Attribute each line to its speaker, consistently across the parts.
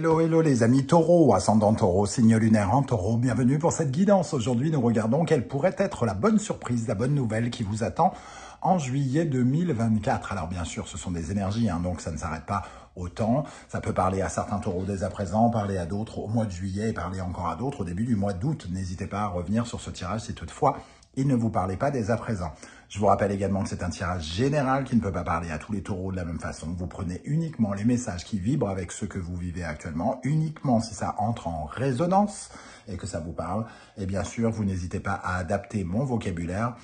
Speaker 1: Hello, hello les amis taureaux, ascendant taureau, signe lunaire en taureau, bienvenue pour cette guidance. Aujourd'hui, nous regardons quelle pourrait être la bonne surprise, la bonne nouvelle qui vous attend en juillet 2024. Alors bien sûr, ce sont des énergies, donc ça ne s'arrête pas autant. Ça peut parler à certains taureaux dès à présent, parler à d'autres au mois de juillet et parler encore à d'autres au début du mois d'août. N'hésitez pas à revenir sur ce tirage si toutefois il ne vous parlait pas dès à présent. Je vous rappelle également que c'est un tirage général qui ne peut pas parler à tous les taureaux de la même façon. Vous prenez uniquement les messages qui vibrent avec ce que vous vivez actuellement, uniquement si ça entre en résonance et que ça vous parle. Et bien sûr, vous n'hésitez pas à adapter mon vocabulaire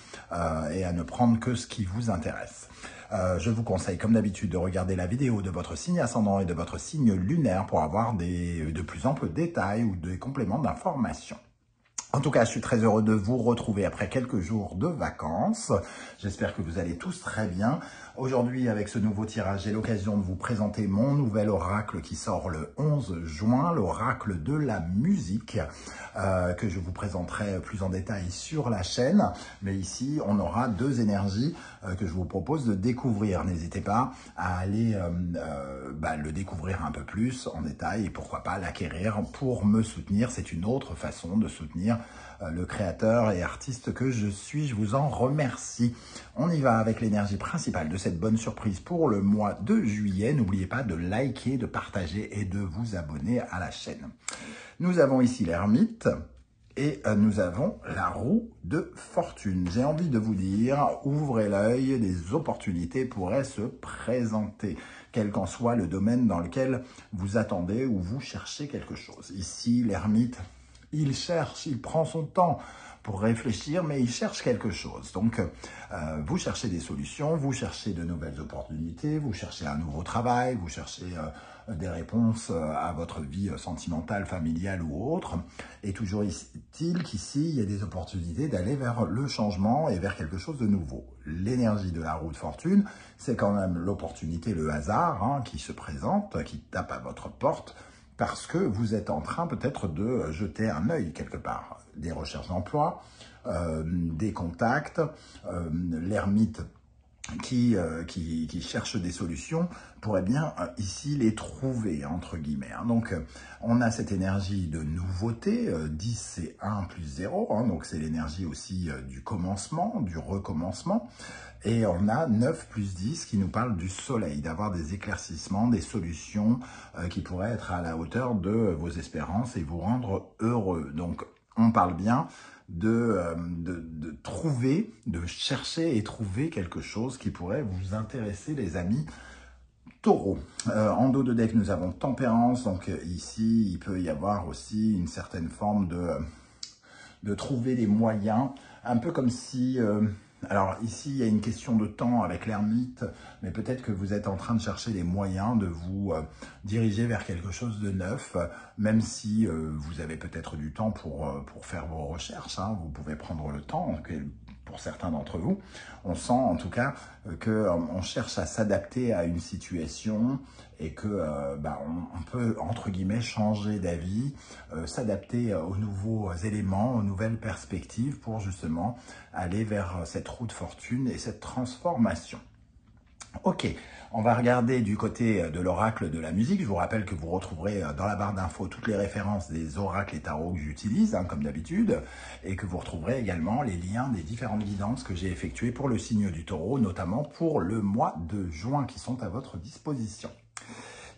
Speaker 1: et à ne prendre que ce qui vous intéresse. Je vous conseille, comme d'habitude, de regarder la vidéo de votre signe ascendant et de votre signe lunaire pour avoir de plus amples détails ou des compléments d'information. En tout cas, je suis très heureux de vous retrouver après quelques jours de vacances. J'espère que vous allez tous très bien. Aujourd'hui, avec ce nouveau tirage, j'ai l'occasion de vous présenter mon nouvel oracle qui sort le 11 juin, l'oracle de la musique, que je vous présenterai plus en détail sur la chaîne. Mais ici, on aura deux énergies que je vous propose de découvrir. N'hésitez pas à aller le découvrir un peu plus en détail et pourquoi pas l'acquérir pour me soutenir. C'est une autre façon de soutenir le créateur et artiste que je suis. Je vous en remercie. On y va avec l'énergie principale de cette bonne surprise pour le mois de juillet. N'oubliez pas de liker, de partager et de vous abonner à la chaîne. Nous avons ici l'ermite et nous avons la roue de fortune. J'ai envie de vous dire, ouvrez l'œil, des opportunités pourraient se présenter, quel qu'en soit le domaine dans lequel vous attendez ou vous cherchez quelque chose. Ici, l'ermite, il cherche, il prend son temps pour réfléchir, mais il cherche quelque chose. Donc, vous cherchez des solutions, vous cherchez de nouvelles opportunités, vous cherchez un nouveau travail, vous cherchez des réponses à votre vie sentimentale, familiale ou autre. Et toujours est-il qu'ici, il y a des opportunités d'aller vers le changement et vers quelque chose de nouveau. L'énergie de la roue de fortune, c'est quand même l'opportunité, le hasard qui se présente, qui tape à votre porte, parce que vous êtes en train peut-être de jeter un œil quelque part. Des recherches d'emploi, des contacts, l'ermite qui cherche des solutions pourrait bien ici les trouver, entre guillemets. Donc, on a cette énergie de nouveauté, 10 c'est 1 plus 0, donc c'est l'énergie aussi du commencement, du recommencement. Et on a 9 plus 10 qui nous parle du soleil, d'avoir des éclaircissements, des solutions qui pourraient être à la hauteur de vos espérances et vous rendre heureux. Donc, on parle bien de trouver, de chercher et trouver quelque chose qui pourrait vous intéresser, les amis taureaux. En dos de deck, nous avons tempérance. Donc ici, il peut y avoir aussi une certaine forme de trouver des moyens, un peu comme si... alors ici, il y a une question de temps avec l'ermite, mais peut-être que vous êtes en train de chercher les moyens de vous diriger vers quelque chose de neuf, même si vous avez peut-être du temps pour faire vos recherches. Vous pouvez prendre le temps, pour certains d'entre vous. On sent en tout cas qu'on cherche à s'adapter à une situation et que on peut, entre guillemets, changer d'avis, s'adapter aux nouveaux éléments, aux nouvelles perspectives pour justement aller vers cette roue de fortune et cette transformation. Ok, on va regarder du côté de l'oracle de la musique. Je vous rappelle que vous retrouverez dans la barre d'infos toutes les références des oracles et tarots que j'utilise, comme d'habitude, et que vous retrouverez également les liens des différentes guidances que j'ai effectuées pour le signe du taureau, notamment pour le mois de juin, qui sont à votre disposition.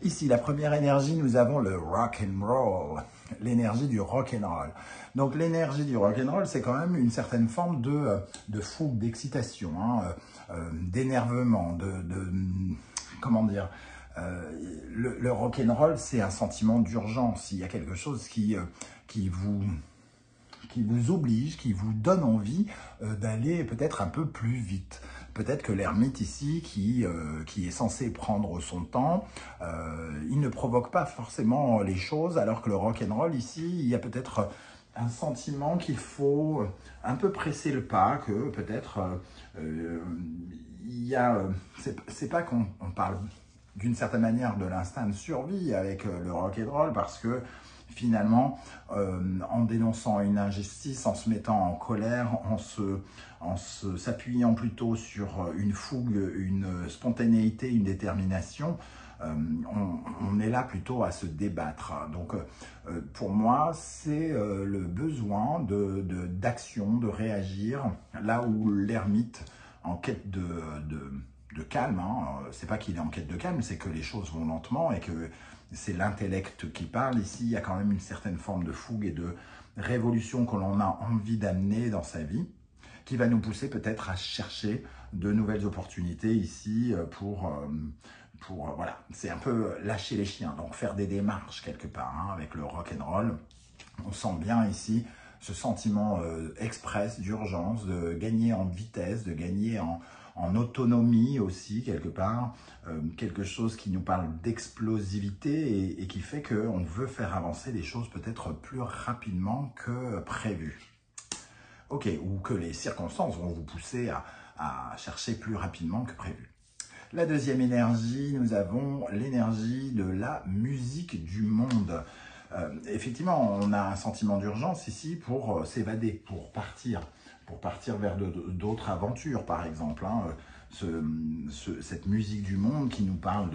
Speaker 1: Ici, la première énergie, nous avons le rock and roll, l'énergie du rock and roll. Donc, l'énergie du rock and roll, c'est quand même une certaine forme de fougue, d'excitation, d'énervement, comment dire. Le rock and roll, c'est un sentiment d'urgence. Il y a quelque chose qui vous oblige, qui vous donne envie d'aller peut-être un peu plus vite. Peut-être que l'ermite ici, qui est censé prendre son temps, il ne provoque pas forcément les choses, alors que le rock'n'roll ici, il y a peut-être un sentiment qu'il faut un peu presser le pas, que peut-être il y a... c'est pas qu'on parle d'une certaine manière de l'instinct de survie avec le rock'n'roll, parce que finalement, en dénonçant une injustice, en se mettant en colère, en s'appuyant plutôt sur une fougue, une spontanéité, une détermination, on est là plutôt à se débattre. Donc, pour moi, c'est le besoin d'action, de réagir, là où l'ermite, en quête de calme, hein, c'est pas qu'il est en quête de calme, c'est que les choses vont lentement et que c'est l'intellect qui parle. Ici, il y a quand même une certaine forme de fougue et de révolution que l'on a envie d'amener dans sa vie, qui va nous pousser peut-être à chercher de nouvelles opportunités ici voilà, c'est un peu lâcher les chiens, donc faire des démarches quelque part, hein, avec le rock and roll. On sent bien ici ce sentiment express, d'urgence, de gagner en vitesse, de gagner en autonomie aussi, quelque part. Quelque chose qui nous parle d'explosivité et qui fait qu'on veut faire avancer les choses peut-être plus rapidement que prévu. Ok, ou que les circonstances vont vous pousser à chercher plus rapidement que prévu. La deuxième énergie, nous avons l'énergie de la musique du monde. Effectivement, on a un sentiment d'urgence ici pour s'évader, pour partir vers d'autres aventures, par exemple. Hein. Cette musique du monde qui nous parle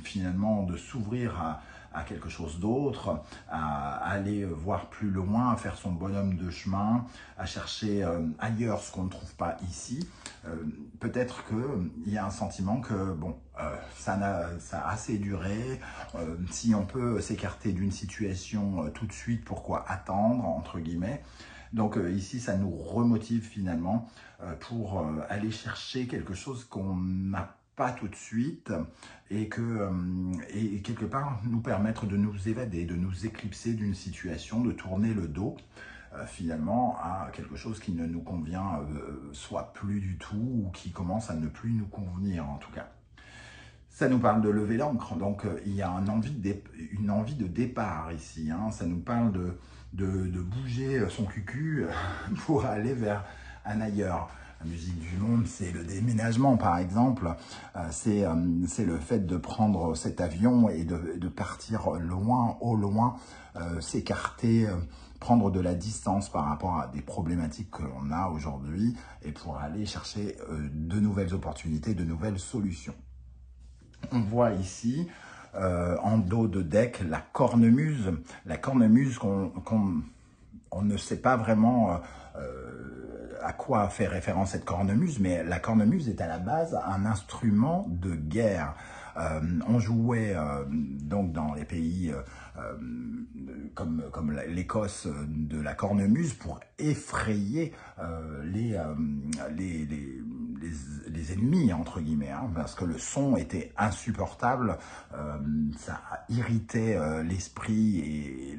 Speaker 1: finalement de s'ouvrir à quelque chose d'autre, à aller voir plus loin, à faire son bonhomme de chemin, à chercher ailleurs ce qu'on ne trouve pas ici. Peut-être qu'il y a un sentiment que bon, ça a assez duré. Si on peut s'écarter d'une situation tout de suite, pourquoi attendre, entre guillemets. Donc ici, ça nous remotive finalement pour aller chercher quelque chose qu'on n'a pas tout de suite et quelque part nous permettre de nous évader, de nous éclipser d'une situation, de tourner le dos finalement à quelque chose qui ne nous convient soit plus du tout ou qui commence à ne plus nous convenir en tout cas. Ça nous parle de lever l'ancre, donc il y a une envie de départ ici, hein. Ça nous parle de bouger son cucu pour aller vers un ailleurs. La musique du monde, c'est le déménagement par exemple, c'est le fait de prendre cet avion et de partir loin, au loin, s'écarter, prendre de la distance par rapport à des problématiques que l'on a aujourd'hui et pour aller chercher de nouvelles opportunités, de nouvelles solutions. On voit ici, en dos de deck, la cornemuse. La cornemuse on ne sait pas vraiment à quoi fait référence cette cornemuse, mais la cornemuse est à la base un instrument de guerre. On jouait donc dans les pays comme l'Écosse de la cornemuse pour effrayer les ennemis, entre guillemets, hein, parce que le son était insupportable, ça irritait l'esprit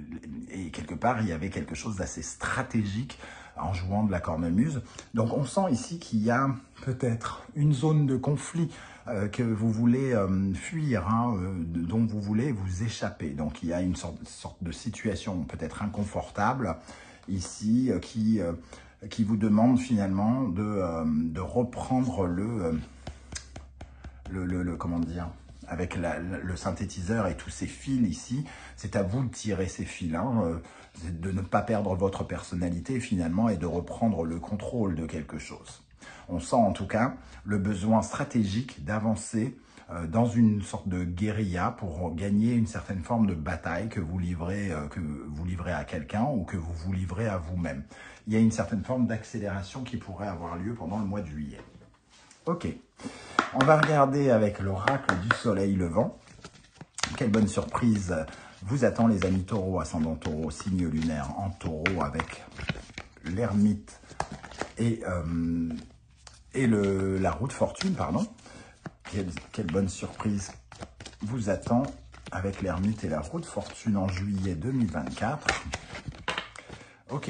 Speaker 1: et quelque part il y avait quelque chose d'assez stratégique en jouant de la cornemuse. Donc on sent ici qu'il y a peut-être une zone de conflit que vous voulez fuir, hein, dont vous voulez vous échapper. Donc il y a une sorte de situation peut-être inconfortable ici qui vous demande finalement de reprendre comment dire, avec le synthétiseur et tous ces fils ici, c'est à vous de tirer ces fils, hein, de ne pas perdre votre personnalité finalement et de reprendre le contrôle de quelque chose. On sent en tout cas le besoin stratégique d'avancer dans une sorte de guérilla pour gagner une certaine forme de bataille que vous livrez à quelqu'un ou que vous vous livrez à vous-même. Il y a une certaine forme d'accélération qui pourrait avoir lieu pendant le mois de juillet. Ok, on va regarder avec l'oracle du soleil levant. Quelle bonne surprise vous attend les amis taureaux, ascendant taureau, signe lunaire en taureau avec l'ermite et la roue de fortune, pardon. Quelle bonne surprise vous attend avec l'ermite et la roue de fortune en juillet 2024. Ok,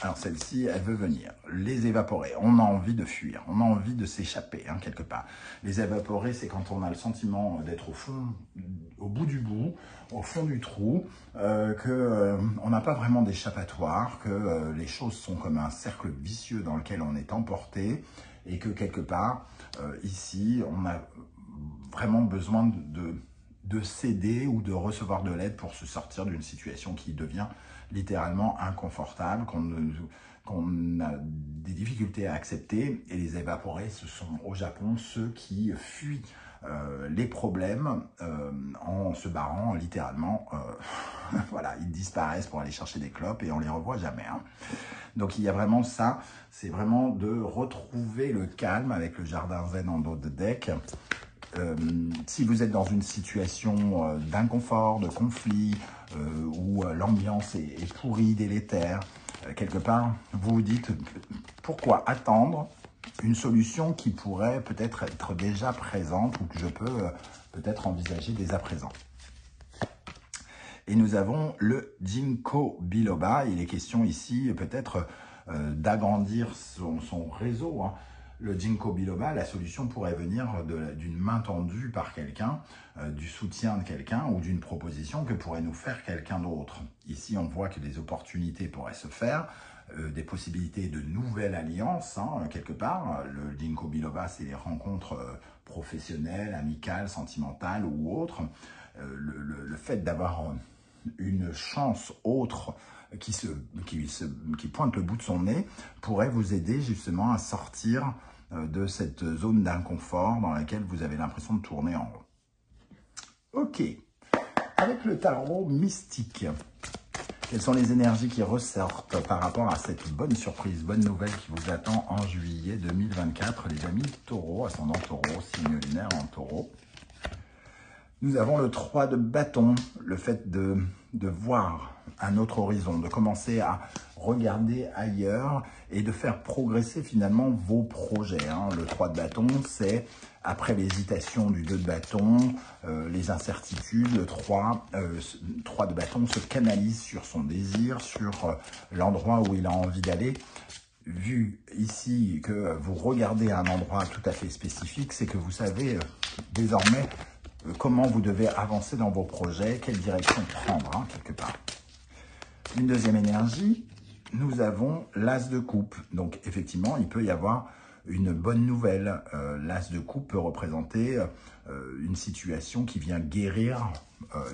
Speaker 1: alors celle-ci, elle veut venir. Les évaporer, on a envie de fuir, on a envie de s'échapper, hein, quelque part. Les évaporer, c'est quand on a le sentiment d'être au bout du bout, au fond du trou, on n'a pas vraiment d'échappatoire, que les choses sont comme un cercle vicieux dans lequel on est emporté, et que quelque part, ici, on a vraiment besoin de céder ou de recevoir de l'aide pour se sortir d'une situation qui devient littéralement inconfortable, qu'on a des difficultés à accepter. Et les évaporés, ce sont au Japon ceux qui fuient les problèmes en se barrant littéralement. Voilà, ils disparaissent pour aller chercher des clopes et on les revoit jamais. Hein. Donc il y a vraiment ça, c'est vraiment de retrouver le calme avec le jardin zen en dos de deck. Si vous êtes dans une situation d'inconfort, de conflit, où l'ambiance est pourrie, délétère, quelque part, vous vous dites pourquoi attendre une solution qui pourrait peut-être être déjà présente ou que je peux peut-être envisager dès à présent. Et nous avons le Ginkgo biloba. Il est question ici peut-être d'agrandir son réseau. Hein. Le Ginkgo biloba, la solution pourrait venir d'une main tendue par quelqu'un, du soutien de quelqu'un ou d'une proposition que pourrait nous faire quelqu'un d'autre. Ici, on voit que des opportunités pourraient se faire, des possibilités de nouvelles alliances, hein, quelque part. Le Ginkgo biloba, c'est les rencontres professionnelles, amicales, sentimentales ou autres. Le fait d'avoir une chance autre qui pointe le bout de son nez pourrait vous aider justement à sortir de cette zone d'inconfort dans laquelle vous avez l'impression de tourner en rond. Ok, avec le tarot mystique, quelles sont les énergies qui ressortent par rapport à cette bonne surprise, bonne nouvelle qui vous attend en juillet 2024, les amis taureau, ascendant taureau, signe lunaire en taureau. Nous avons le 3 de bâton, le fait de voir un autre horizon, de commencer à regarder ailleurs et de faire progresser finalement vos projets. Hein. Le 3 de bâton, c'est après l'hésitation du 2 de bâton, les incertitudes, le 3 de bâton se canalise sur son désir, sur l'endroit où il a envie d'aller. Vu ici que vous regardez un endroit tout à fait spécifique, c'est que vous savez désormais comment vous devez avancer dans vos projets, quelle direction prendre, hein, quelque part. Une deuxième énergie, nous avons l'as de coupe. Donc, effectivement, il peut y avoir une bonne nouvelle. L'as de coupe peut représenter une situation qui vient guérir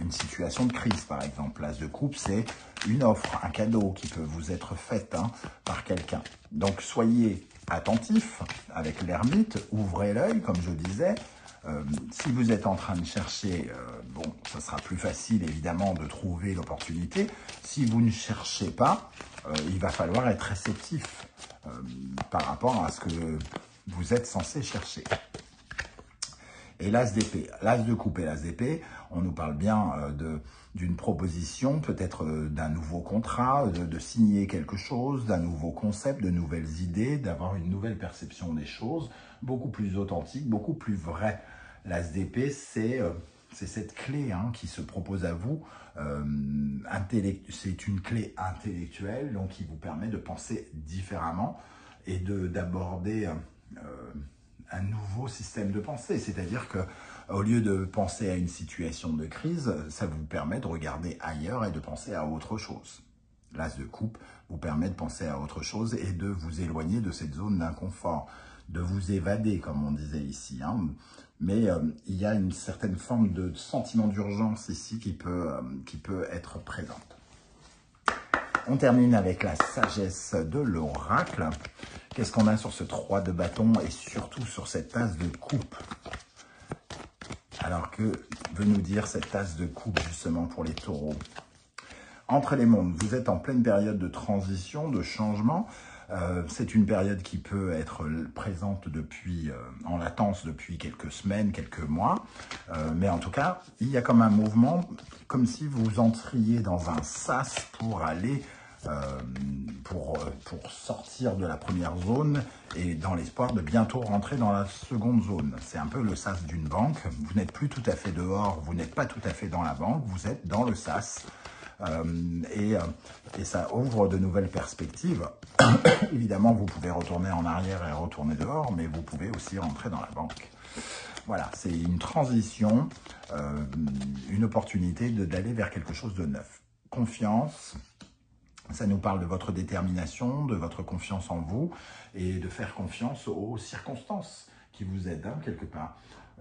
Speaker 1: une situation de crise, par exemple. L'as de coupe, c'est une offre, un cadeau qui peut vous être fait par quelqu'un. Donc, soyez attentifs avec l'ermite, ouvrez l'œil, comme je disais. Si vous êtes en train de chercher, bon, ça sera plus facile évidemment de trouver l'opportunité. Si vous ne cherchez pas, il va falloir être réceptif par rapport à ce que vous êtes censé chercher. Et l'as d'épée, l'as de coupe et l'as d'épée, on nous parle bien d'une proposition, peut-être d'un nouveau contrat, de signer quelque chose, d'un nouveau concept, de nouvelles idées, d'avoir une nouvelle perception des choses, beaucoup plus authentique, beaucoup plus vraie. L'as d'épée, c'est cette clé qui se propose à vous. C'est une clé intellectuelle, donc qui vous permet de penser différemment et d'aborder un nouveau système de pensée. C'est-à-dire que au lieu de penser à une situation de crise, ça vous permet de regarder ailleurs et de penser à autre chose. L'as de coupe vous permet de penser à autre chose et de vous éloigner de cette zone d'inconfort, de vous évader, comme on disait ici. Hein. Mais il y a une certaine forme de sentiment d'urgence ici qui peut être présente. On termine avec la sagesse de l'oracle. Qu'est-ce qu'on a sur ce 3 de bâton et surtout sur cette as de coupe? Alors que veut nous dire cette as de coupe justement pour les taureaux? Entre les mondes, vous êtes en pleine période de transition, de changement. C'est une période qui peut être présente depuis, en latence depuis quelques semaines, quelques mois. Mais en tout cas, il y a comme un mouvement, comme si vous entriez dans un sas pour aller, pour sortir de la première zone et dans l'espoir de bientôt rentrer dans la seconde zone. C'est un peu le sas d'une banque. Vous n'êtes plus tout à fait dehors, vous n'êtes pas tout à fait dans la banque, vous êtes dans le sas. Et ça ouvre de nouvelles perspectives. Évidemment, vous pouvez retourner en arrière et retourner dehors, mais vous pouvez aussi rentrer dans la banque. Voilà, c'est une transition, une opportunité d'aller vers quelque chose de neuf. Confiance, ça nous parle de votre détermination, de votre confiance en vous et de faire confiance aux circonstances qui vous aident, quelque part.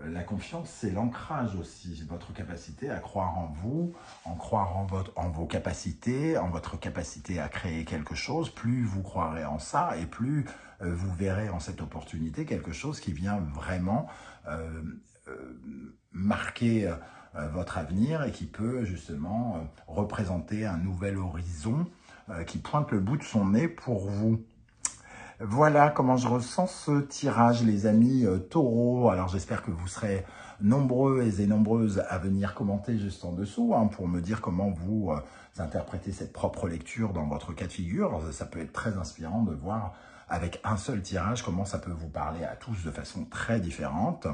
Speaker 1: La confiance, c'est l'ancrage aussi, votre capacité à croire en vous, en vos capacités, en votre capacité à créer quelque chose. Plus vous croirez en ça et plus vous verrez en cette opportunité quelque chose qui vient vraiment marquer votre avenir et qui peut justement représenter un nouvel horizon qui pointe le bout de son nez pour vous. Voilà comment je ressens ce tirage, les amis taureaux. Alors j'espère que vous serez nombreux et nombreuses à venir commenter juste en dessous pour me dire comment vous interprétez cette propre lecture dans votre cas de figure. Ça peut être très inspirant de voir avec un seul tirage comment ça peut vous parler à tous de façon très différente.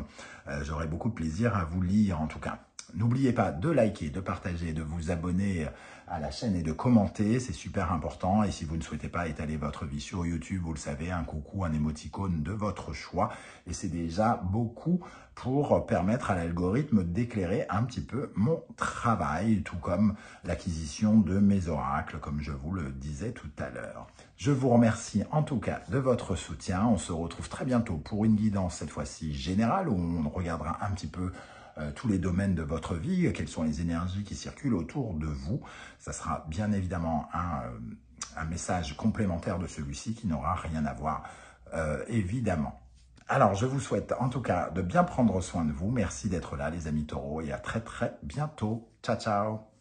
Speaker 1: J'aurai beaucoup de plaisir à vous lire en tout cas. N'oubliez pas de liker, de partager, de vous abonner à la chaîne et de commenter, c'est super important. Et si vous ne souhaitez pas étaler votre vie sur YouTube, vous le savez, un coucou, un émoticône de votre choix. Et c'est déjà beaucoup pour permettre à l'algorithme d'éclairer un petit peu mon travail, tout comme l'acquisition de mes oracles, comme je vous le disais tout à l'heure. Je vous remercie en tout cas de votre soutien. On se retrouve très bientôt pour une guidance, cette fois-ci générale, où on regardera un petit peu tous les domaines de votre vie, quelles sont les énergies qui circulent autour de vous. Ça sera bien évidemment un message complémentaire de celui-ci qui n'aura rien à voir, évidemment. Alors, je vous souhaite en tout cas de bien prendre soin de vous. Merci d'être là, les amis taureaux, et à très très bientôt. Ciao, ciao!